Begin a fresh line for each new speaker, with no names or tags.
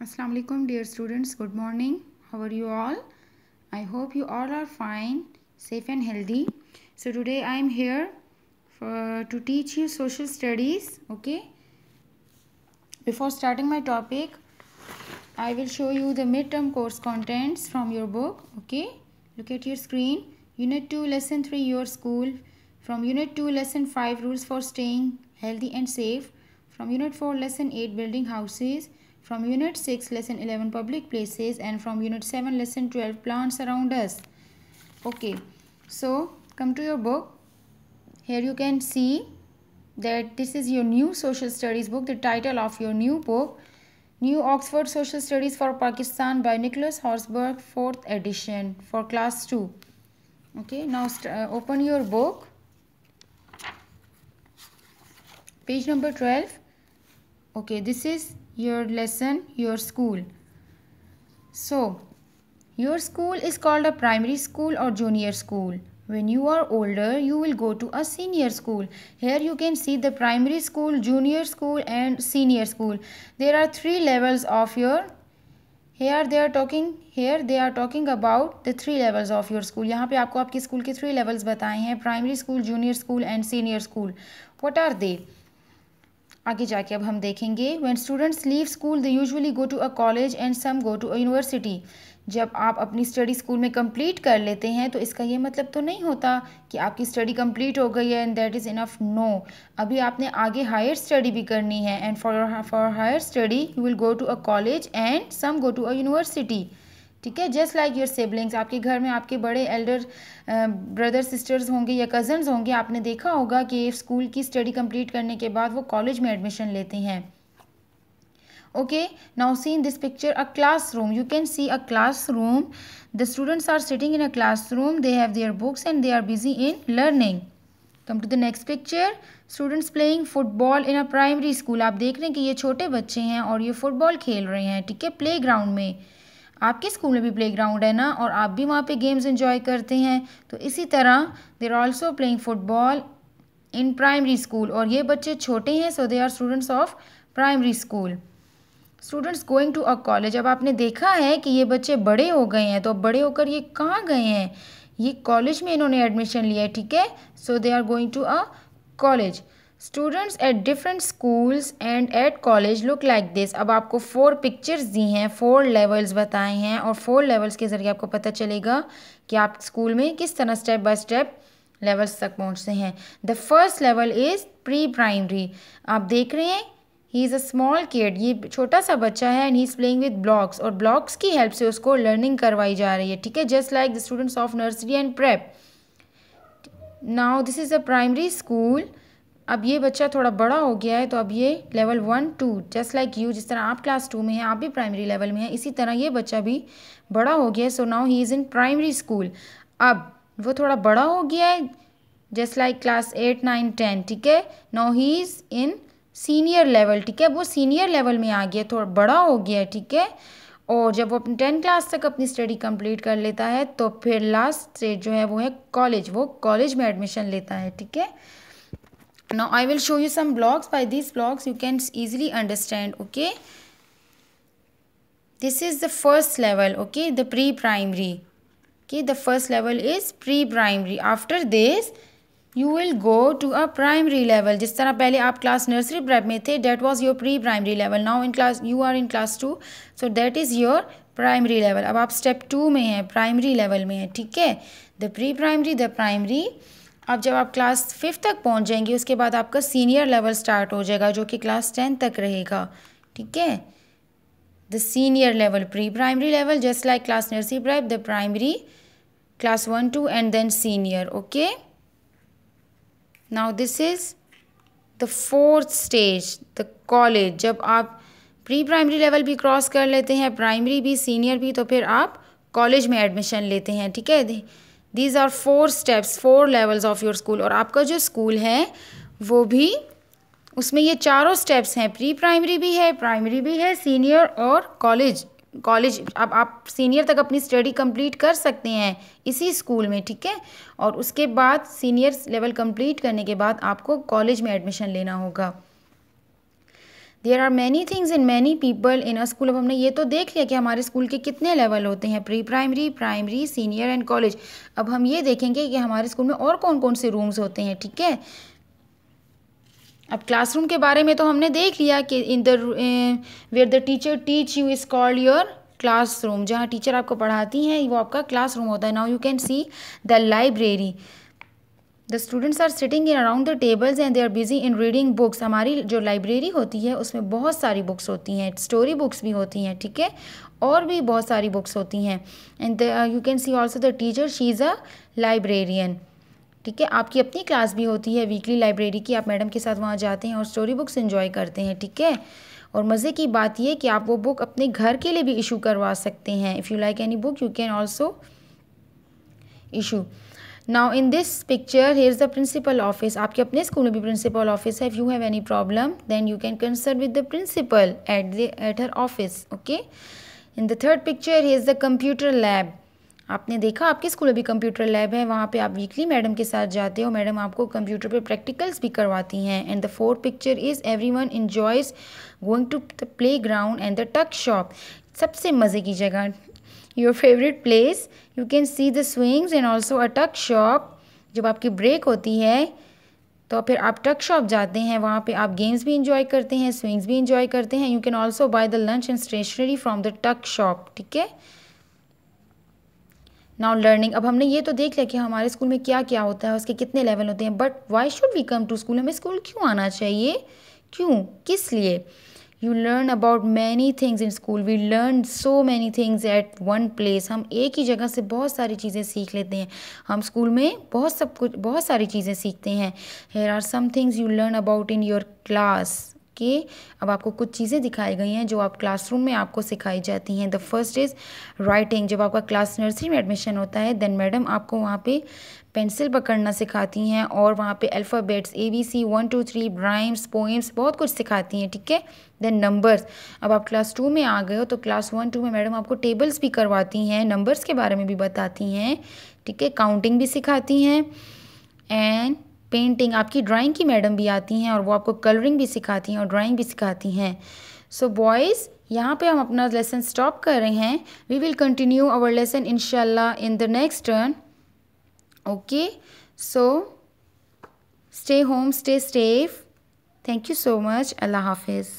Assalamu alaikum dear students, good morning. How are you all? I hope you all are fine, safe and healthy. So today I am here to teach you social studies. Okay, before starting my topic I will show you the midterm course contents from your book. Okay, look at your screen. Unit 2 lesson 3 your school. From Unit 2 lesson 5 rules for staying healthy and safe. From Unit 4 lesson 8 building houses. From Unit 6 lesson 11 public places. And from Unit 7 lesson 12 plants around us. Okay, so come to your book. Here you can see that this is your new social studies book. The title of your new book, New Oxford Social Studies for Pakistan by Nicholas Horsburgh, 4th edition for class 2. Okay, now open your book. Page number 12. Okay, this is your lesson, your school. So, your school is called a primary school or junior school. When you are older, you will go to a senior school. Here you can see the primary school, junior school and senior school. There are three levels of your, here they are talking about the three levels of your school. यहाँ पे आपको आपके school के three levels बताए हैं, primary school, junior school and senior school. What are they? आगे जाके अब हम देखेंगे. When students leave school, they usually go to a college and some go to a university. जब आप अपनी स्टडी स्कूल में कंप्लीट कर लेते हैं तो इसका ये मतलब तो नहीं होता कि आपकी स्टडी कंप्लीट हो गई है and that is enough. No, अभी आपने आगे हायर स्टडी भी करनी है and for higher study you will go to a college and some go to a university. ठीक है, जस्ट लाइक योर सिबलिंग्स. आपके घर में आपके बड़े एल्डर ब्रदर सिस्टर्स होंगे या कज़न्स होंगे. आपने देखा होगा कि स्कूल की स्टडी कंप्लीट करने के बाद वो कॉलेज में एडमिशन लेते हैं. Okay, now see in this picture a classroom. You can see a classroom. The students are sitting in a classroom. They have their books and they are busy in learning. Come to the next picture. Students playing football in a primary school. आप देख रहे हैं कि ये छोटे बच्चे हैं और ये फुटबॉल खेल रहे हैं. ठीक है, प्ले ग्राउंड में. आपके स्कूल में भी प्ले ग्राउंड है ना, और आप भी वहाँ पे गेम्स एंजॉय करते हैं. तो इसी तरह they are also playing football in primary school. और ये बच्चे छोटे हैं, so they are students of primary school. Students going to a college. अब आपने देखा है कि ये बच्चे बड़े हो गए हैं, तो अब बड़े होकर ये कहाँ गए हैं? ये कॉलेज में इन्होंने एडमिशन लिया है. ठीक है, so they are going to a college. Students at different schools and at college look like this. अब आपको 4 पिक्चर्स दी हैं, 4 लेवल्स बताए हैं और 4 लेवल्स के ज़रिए आपको पता चलेगा कि आप स्कूल में किस तरह स्टेप बाय स्टेप लेवल्स तक पहुँचते हैं. The first level is pre primary. आप देख रहे हैं he is a small kid. ये छोटा सा बच्चा है and he is playing with blocks, और ब्लॉक्स की हेल्प से उसको लर्निंग करवाई जा रही है. ठीक है, just like the students of nursery and prep. Now this is a primary school. अब ये बच्चा थोड़ा बड़ा हो गया है, तो अब ये लेवल 1 2, जस्ट लाइक यू. जिस तरह आप क्लास 2 में हैं, आप भी प्राइमरी लेवल में हैं, इसी तरह ये बच्चा भी बड़ा हो गया है. So now he is in primary school. अब वो थोड़ा बड़ा हो गया है, जस्ट लाइक क्लास 8 9 10. ठीक है, now he is in senior level. ठीक है, वो सीनियर लेवल में आ गया, थोड़ा बड़ा हो गया है. ठीक है, और जब वो अपनी 10 क्लास तक अपनी स्टडी कंप्लीट कर लेता है तो फिर लास्ट स्टेज जो है वो है कॉलेज. वो कॉलेज में एडमिशन लेता है. ठीक है, now I will show you some blogs. By this blogs you can easily understand. Okay, this is the first level. Okay, the pre primary. Okay, the first level is pre primary. After this you will go to a primary level. जिस तरह पहले आप class nursery prep में थे, that was your pre primary level. Now in class you are in class 2, so that is your primary level. अब आप step 2 में हैं, primary level में हैं. ठीक है, the pre primary, the primary. अब जब आप क्लास 5 तक पहुंच जाएंगे, उसके बाद आपका सीनियर लेवल स्टार्ट हो जाएगा जो कि क्लास 10 तक रहेगा. ठीक है, the senior level, pre primary level, just like class nursery prep, the primary, class 1 2 and then senior. Okay, now this is the 4th stage, the college. जब आप प्री प्राइमरी लेवल भी क्रॉस कर लेते हैं, प्राइमरी भी, senior भी, तो फिर आप कॉलेज में एडमिशन लेते हैं. ठीक है, these are 4 steps, 4 levels of your school. और आपका जो स्कूल है वो भी, उसमें ये चारों स्टेप्स हैं. प्री प्राइमरी भी है, प्राइमरी भी है, सीनियर और कॉलेज. अब आप सीनियर तक अपनी स्टडी कंप्लीट कर सकते हैं इसी स्कूल में. ठीक है, और उसके बाद सीनियर लेवल कंप्लीट करने के बाद आपको कॉलेज में एडमिशन लेना होगा. There are many things in many people in a school. अब हमने ये तो देख लिया कि हमारे स्कूल के कितने लेवल होते हैं, pre primary, primary, senior and college. अब हम ये देखेंगे कि हमारे स्कूल में और कौन कौन से रूम्स होते हैं, ठीक है। अब क्लासरूम के बारे में तो हमने देख लिया कि in the where the teacher teach you is called your classroom. जहाँ टीचर आपको पढ़ाती हैं वो आपका क्लासरूम होता है। Now you can see the library. The students are sitting in around the tables and they are busy in reading books. हमारी जो लाइब्रेरी होती है उसमें बहुत सारी बुक्स होती हैं, स्टोरी बुक्स भी होती हैं, ठीक है, और भी बहुत सारी बुक्स होती हैं। And you can C also the teacher, she is a librarian, ठीक है। आपकी अपनी क्लास भी होती है वीकली लाइब्रेरी की, आप मैडम के साथ वहाँ जाते हैं और स्टोरी बुक्स एंजॉय करते हैं, ठीक है। और मज़े की बात यह कि आप वो बुक अपने घर के लिए भी इशू करवा सकते हैं। If you like any book you can also issue. Now in this picture here is the principal office. आपके अपने स्कूल में भी प्रिंसिपल ऑफिस है। If you have any problem then you can consult with the principal at her office, okay. In the third picture here is the computer lab. आपने देखा आपके school में भी कंप्यूटर लैब है, वहाँ पे आप वीकली मैडम के साथ जाते हो, मैडम आपको कंप्यूटर पे प्रैक्टिकल्स भी करवाती हैं। And the fourth picture is everyone enjoys going to the playground and the tuck shop. सबसे मज़े की जगह, your favourite place, you can see the swings and also a tuck shop. जब आपकी ब्रेक होती है तो फिर आप टक शॉप जाते हैं, वहाँ पे आप गेम्स भी इंजॉय करते हैं, स्विंग्स भी इंजॉय करते हैं। You can also buy the lunch and stationery from the tuck shop, ठीक है। Now learning. अब हमने ये तो देख लिया कि हमारे स्कूल में क्या क्या होता है, उसके कितने लेवल होते हैं, but why should we come to school. हमें स्कूल क्यों आना चाहिए, क्यों, किस लिए। You learn about many things in school. We learn so many things at one place. हम एक ही जगह से बहुत सारी चीज़ें सीख लेते हैं। हम स्कूल में बहुत सारी चीज़ें सीखते हैं। Here are some things you learn about in your class, कि अब आपको कुछ चीज़ें दिखाई गई हैं जो आप क्लासरूम में आपको सिखाई जाती हैं। The first is writing. जब आपका क्लास नर्सरी में एडमिशन होता है देन मैडम आपको वहाँ पे पेंसिल पकड़ना सिखाती हैं और वहाँ पे अल्फ़ाबेट्स ABC 1 2 3 राइम्स, पोएम्स, बहुत कुछ सिखाती हैं, ठीक है। Then numbers. अब आप क्लास 2 में आ गए हो तो क्लास 1 2 में मैडम आपको टेबल्स भी करवाती हैं, नंबर्स के बारे में भी बताती हैं, ठीक है, काउंटिंग भी सिखाती हैं। एंड पेंटिंग, आपकी ड्राइंग की मैडम भी आती हैं और वो आपको कलरिंग भी सिखाती हैं और ड्राइंग भी सिखाती हैं। सो बॉयज़, यहाँ पे हम अपना लेसन स्टॉप कर रहे हैं। We will continue our lesson इंशाल्लाह in the next turn, okay. So stay home, stay safe. Thank you so much. Allah हाफिज़।